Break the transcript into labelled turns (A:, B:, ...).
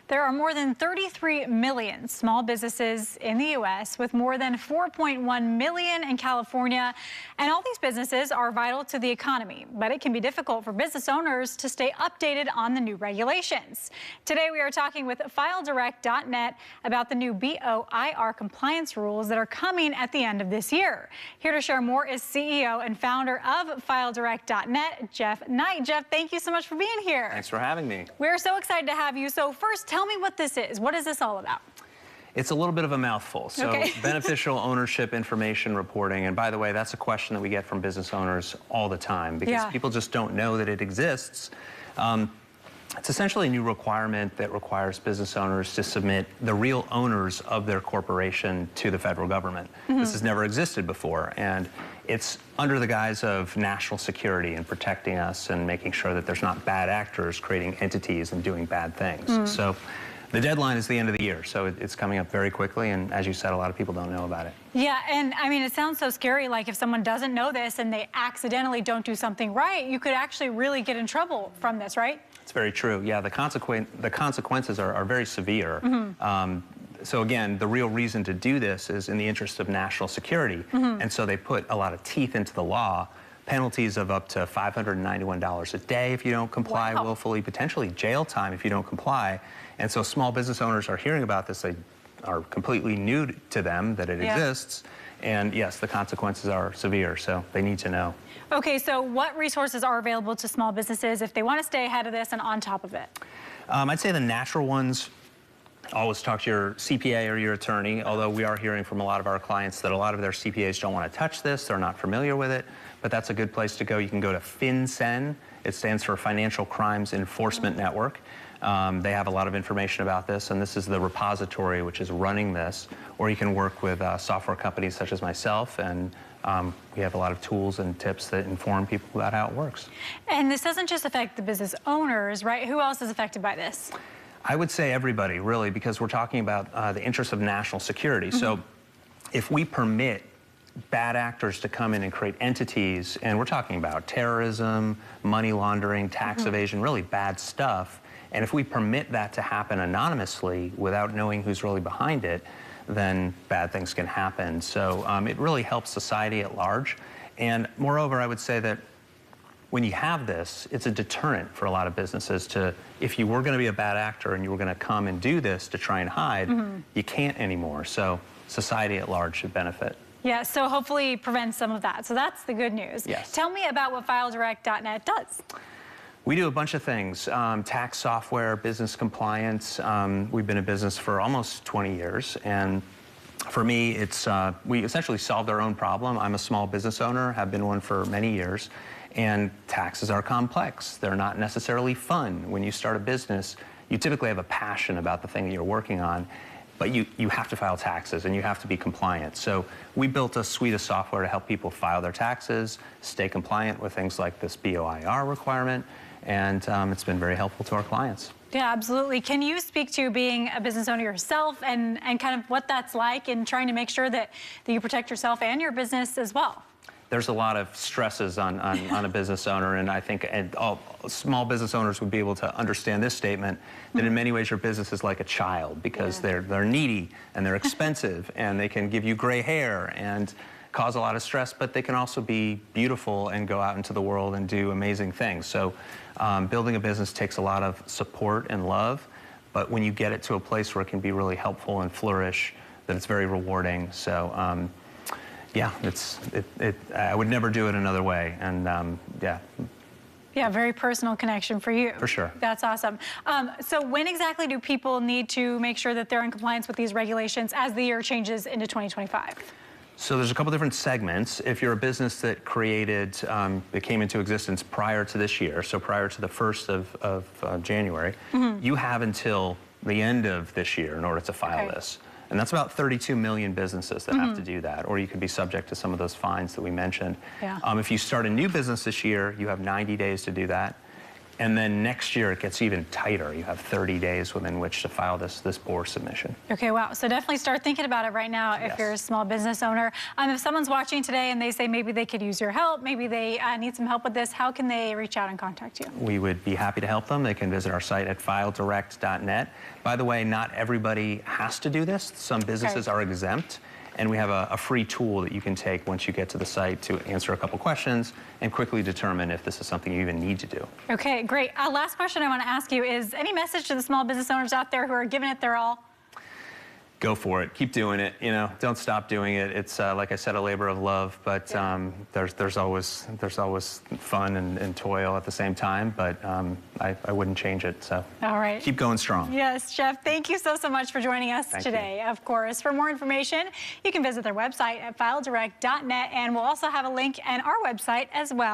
A: There are more than 33 million small businesses in the U.S., with more than 4.1 million in California. And all these businesses are vital to the economy, but it can be difficult for business owners to stay updated on the new regulations. Today, we are talking with fildirectnet about the new BOIR compliance rules that are coming at the end of this year. Here to share more is CEO and founder of fildirectnet, Geoff Knight. Geoff, thank you so much for being here.
B: Thanks for having me.
A: We're so excited to have you. So first, tell me what this is. What is this all about?
B: It's a little bit of a mouthful. So beneficial ownership information reporting. And by the way, that's a question that we get from business owners all the time because people just don't know that it exists. It's essentially a new requirement that requires business owners to submit the real owners of their corporation to the federal government. This has never existed before, and it's under the guise of national security and protecting us and making sure that there's not bad actors creating entities and doing bad things. So the deadline is the end of the year, so it's coming up very quickly, and as you said, a lot of people don't know about it.
A: Yeah, and I mean, it sounds so scary, like if someone doesn't know this and they accidentally don't do something right, you could actually really get in trouble from this, right?
B: It's very true. Yeah, the consequences are very severe. So again, the real reason to do this is in the interest of national security. And so they put a lot of teeth into the law, penalties of up to $591 a day if you don't comply willfully, potentially jail time if you don't comply. And so small business owners are hearing about this. They are completely new to them that it exists. And yes, the consequences are severe, so they need to know.
A: Okay, so what resources are available to small businesses if they want to stay ahead of this and on top of it?
B: I'd say the natural ones, always talk to your CPA or your attorney, although we are hearing from a lot of our clients that a lot of their CPAs don't want to touch this, they're not familiar with it, but that's a good place to go. You can go to FinCEN, it stands for Financial Crimes Enforcement Network. They have a lot of information about this, and this is the repository which is running this, or you can work with software companies such as myself, and we have a lot of tools and tips that inform people about how it works. And
A: this doesn't just affect the business owners, right? Who else is affected by this?
B: I would say everybody, really, because we're talking about the interests of national security. So if we permit bad actors to come in and create entities, and we're talking about terrorism, money laundering, tax evasion, really bad stuff, and if we permit that to happen anonymously without knowing who's really behind it, then bad things can happen. So it really helps society at large. And moreover, I would say that when you have this, it's a deterrent for a lot of businesses to, if you were going to be a bad actor and you were going to come and do this to try and hide, you can't anymore. So society at large should benefit.
A: Yeah, so hopefully prevent some of that. So that's the good news.
B: Yes.
A: Tell me about what fildirectnet does.
B: We do a bunch of things, tax software, business compliance. We've been in business for almost 20 years. And for me, it's we essentially solved our own problem. I'm a small business owner, have been one for many years. And taxes are complex. They're not necessarily fun. When you start a business, you typically have a passion about the thing that you're working on, but you have to file taxes and you have to be compliant. So we built a suite of software to help people file their taxes, stay compliant with things like this BOIR requirement, and it's been very helpful to our clients.
A: Yeah, absolutely. Can you speak to being a business owner yourself and kind of what that's like in trying to make sure that you protect yourself and your business as well?
B: There's a lot of stresses on a business owner, and I think all small business owners would be able to understand this statement, that in many ways your business is like a child because they're needy and they're expensive and they can give you gray hair and cause a lot of stress, but they can also be beautiful and go out into the world and do amazing things. So building a business takes a lot of support and love, but when you get it to a place where it can be really helpful and flourish, then it's very rewarding. So yeah, I would never do it another way, and yeah.
A: Yeah, very personal connection for you.
B: For sure.
A: That's awesome. So when exactly do people need to make sure that they're in compliance with these regulations as the year changes into 2025?
B: So there's a couple different segments. If you're a business that created, that came into existence prior to this year, so prior to the 1st of January, you have until the end of this year in order to file this. And that's about 32 million businesses that have to do that, or you could be subject to some of those fines that we mentioned. If you start a new business this year, you have 90 days to do that. And then next year it gets even tighter. You have 30 days within which to file this BOIR submission.
A: Okay, wow. So definitely start thinking about it right now if
B: Yes.
A: you're a small business owner. If someone's watching today and they say maybe they could use your help, maybe they need some help with this, how can they reach out and contact you?
B: We would be happy to help them. They can visit our site at fildirectnet. By the way, not everybody has to do this. Some businesses are exempt. And we have a free tool that you can take once you get to the site to answer a couple questions and quickly determine if this is something you even need to do.
A: Okay, great. Last question I want to ask you is any message to the small business owners out there who are giving it their all?
B: Go for it. Keep doing it. You know, don't stop doing it. It's like I said, a labor of love. But there's always fun and toil at the same time. But I wouldn't change it. So
A: all right,
B: keep going strong.
A: Yes, Geoff. Thank you so much for joining us today. Of course, for more information, you can visit their website at fildirect.net, and we'll also have a link on our website as well.